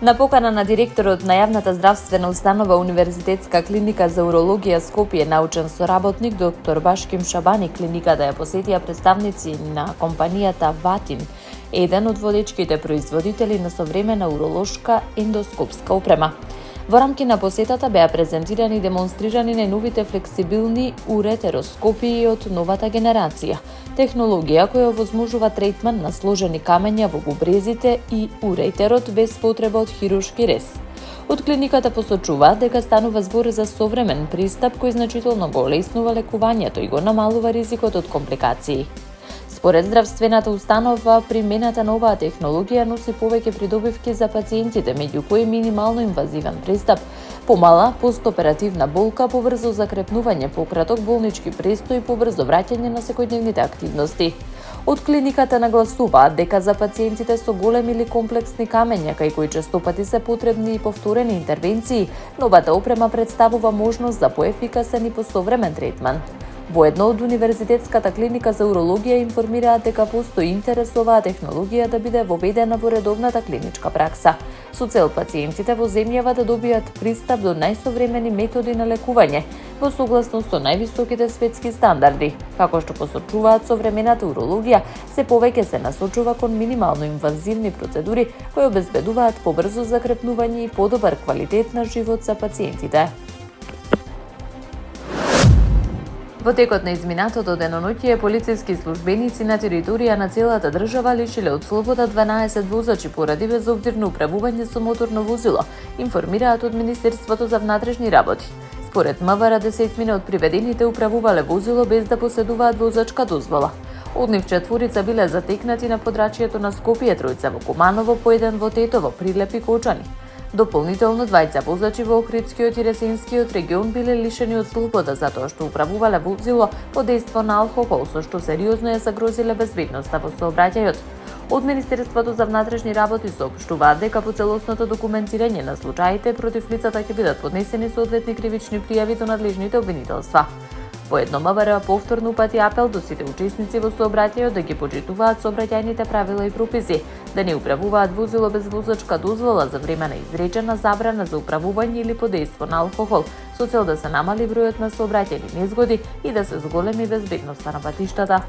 На покана на директорот на јавната здравствена установа Универзитетска клиника за урологија Скопје, научен соработник доктор Башким Шабани, клиниката ја посетија представници на компанијата Ватин, еден од водечките производители на современа уролошка ендоскопска опрема. Во рамки на посетата беа презентирани и демонстрирани најновите флексибилни уретероскопии од новата генерација, технологија која овозможува третман на сложени камења во бубрезите и уретерот без потреба од хируршки рез. Од клиниката посочуваат дека станува збор за современ пристап кој значително го олеснува лекувањето и го намалува ризикот од компликации. Според здравствената установа, примената на оваа технологија носи повеќе придобивки за пациентите, меѓу кои минимално инвазивен пристап, помала постоперативна болка, побрзо закрепнување, пократок болнички престој и побрзо враќање на секојдневните активности. Од клиниката нагласуваат дека за пациентите со големи или комплексни камења, кај кои честопати се потребни и повторени интервенции, новата опрема представува можност за поефикасен и посовремен третман. Воедно од Универзитетската клиника за урологија информираат дека постои интерес оваа технологија да биде воведена во редовната клиничка пракса, со цел пациентите во земјава да добијат пристап до најсовремени методи на лекување, во согласност со највисоките светски стандарди. Како што посочуваат, современата урологија се повеќе се насочува кон минимално инвазивни процедури кои обезбедуваат побрзо закрепнување и подобар квалитет на живот за пациентите. Во текот на изминатото деноноќие, полициски службеници на територија на целата држава лишиле од слобода 12 возачи поради безобзирно управување со моторно возило, информираат од Министерството за внатрешни работи. Според МВР, 10 од приведените управувале возило без да поседуваат возачка дозвола. Од нив 4 биле затекнати на подрачјето на Скопје, 3 во Куманово, по 1 во Тетово, Прилеп и Кочани. Дополнително 2 возачи во Охридскиот и Ресенскиот регион биле лишени од слобода затоа што управувале возило под дејство на алкохол, со што сериозно ја загрозиле безбедноста во сообраќајот. Од Министерството за внатрешни работи соопштуваат дека по целосното документирање на случаите против лицата ќе бидат поднесени соодветни кривични пријави до надлежните обвинителства. Воедно МВР повторно упати апел до сите учесници во сообраќајот да ги почитуваат сообраќајните правила и прописи, да не управуваат возило без возачка дозвола за време на изречена забрана за управување или под дејство на алкохол, со цел да се намали бројот на сообраќајни незгоди и да се зголеми безбедноста на патиштата.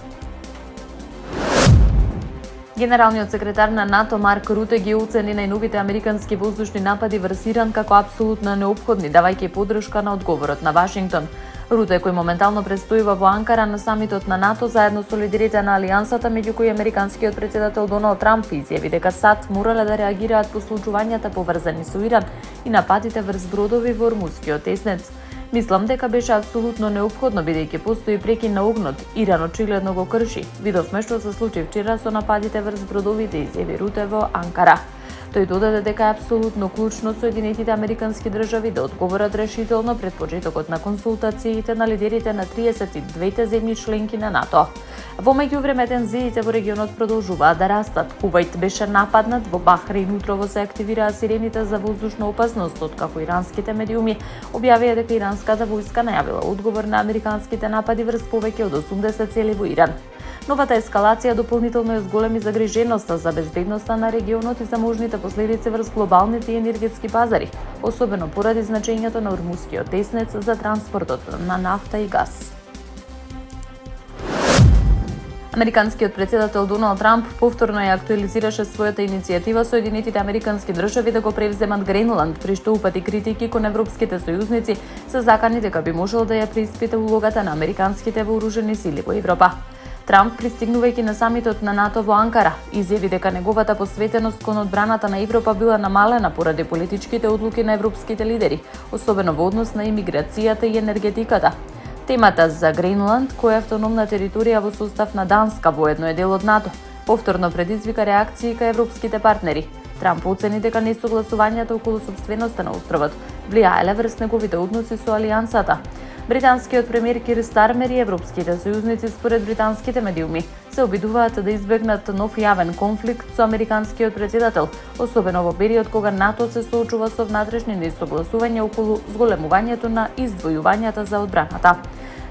Генералниот секретар на НАТО Марк Руте ги оцени најновите американски воздушни напади врз Иран како апсолутно неопходни, давајќи поддршка на одговорот на Вашингтон. Руте, кој моментално престојува во Анкара на самитот на НАТО заедно со лидерите на алијансата, меѓу кои американскиот председател Доналд Трамп, изјави дека САД морале да реагираат по случувањата поврзани со Иран и нападите врз бродови во Ормускиот теснец. Мислам дека беше апсолутно неопходно, бидејќи постои прекин на огнот. Иран очигледно го крши. Видовме што се случи вчера со нападите врз бродовите, изјави Руте во Анкара. Тој додаде дека е апсолутно клучно Соединетите американски држави да одговорат решително пред почетокот на консултациите на лидерите на 32 земји членки на НАТО. Во меѓувреме тензиите во регионот продолжуваат да растат. Кувајт беше нападнат, во Бахрейн утрово се активираа сирените за воздушна опасност, откако иранските медиуми објавија дека иранската војска најавила одговор на американските напади врз повеќе од 80 цели во Иран. Новата ескалација дополнително ја зголеми загриженоста за безбедноста на регионот и за можните последици врз глобалните енергетски пазари, особено поради значењето на Ормускиот теснец за транспортот на нафта и газ. Американскиот председател Доналд Трамп повторно ја актуализираше својата иницијатива Соединетите американски држави да го превземат Гренланд, при што упати критики кон европските сојузници се закани дека би можел да ја преиспита улогата на американските вооружени сили во Европа. Трамп, пристигнувајќи на самитот на НАТО во Анкара, изјави дека неговата посветеност кон одбраната на Европа била намалена поради политичките одлуки на европските лидери, особено во однос на имиграцијата и енергетиката. Темата за Гренланд, која е автономна територија во состав на Данска, воедно е дел од НАТО, повторно предизвика реакции кај европските партнери. Трамп оцени дека несогласувањата околу сопственоста на островот влијаеле врз неговите односи со алијансата. Британскиот премиер Кир Стармер и европските сојузници, според британските медиуми, се обидуваат да избегнат нов јавен конфликт со американскиот председател, особено во период кога НАТО се соочува со внатрешни несогласувања околу зголемувањето на издвојувањата за одбраната.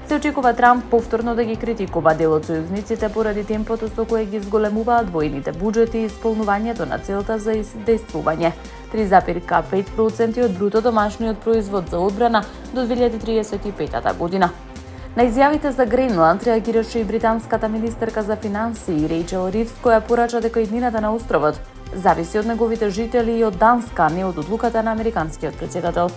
Се очекува Трамп повторно да ги критикува дел од сојузниците поради темпото со кое ги зголемуваат војните буџети и исполнувањето на целта за издействување 3,5% од бруто домашниот производ за одбрана до 2035 година. На изјавите за Гренланд реагираше и британската министерка за финансии Рейчел Ривс, која порача дека иднината на островот зависи од неговите жители и од Данска, а не од одлуката на американскиот претседател.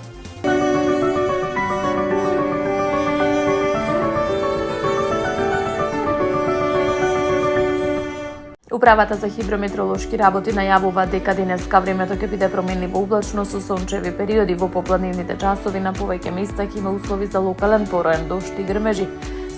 Управата за хидрометеоролошки работи најавува дека денеска времето ќе биде променливо облачно со сончеви периоди во попладневните часови на повеќе места ќе има услови за локален пороен дожд и грмежи.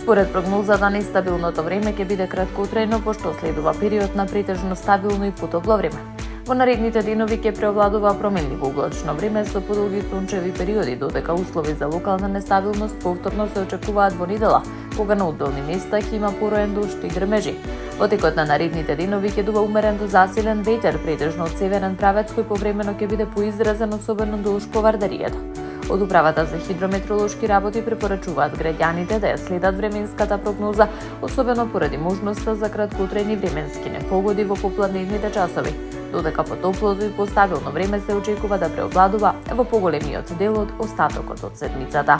Според прогнозата, нестабилното време ќе биде краткотрајно, пошто следува период на претежно стабилно и потопло време. Во наредните денови ќе преовладува променливо облачно време со подолги сончеви периоди, додека услови за локална нестабилност повторно се очекуваат во недела, кога на одделни места ќе има пороен дожд и грмежи. Во текот на наредните денови ќе дува умерен до засилен ветер, претежно од северен правец, кој повремено ќе биде поизразен, особено долж повардарието. Од Управата за хидрометеоролошки работи препорачуваат граѓаните да ја следат временската прогноза, особено поради можноста за краткотрајни временски непогоди во попладневните часови, додека потоплото и постабилно време се очекува да преовладува во поголемиот дел од остатокот од седмицата.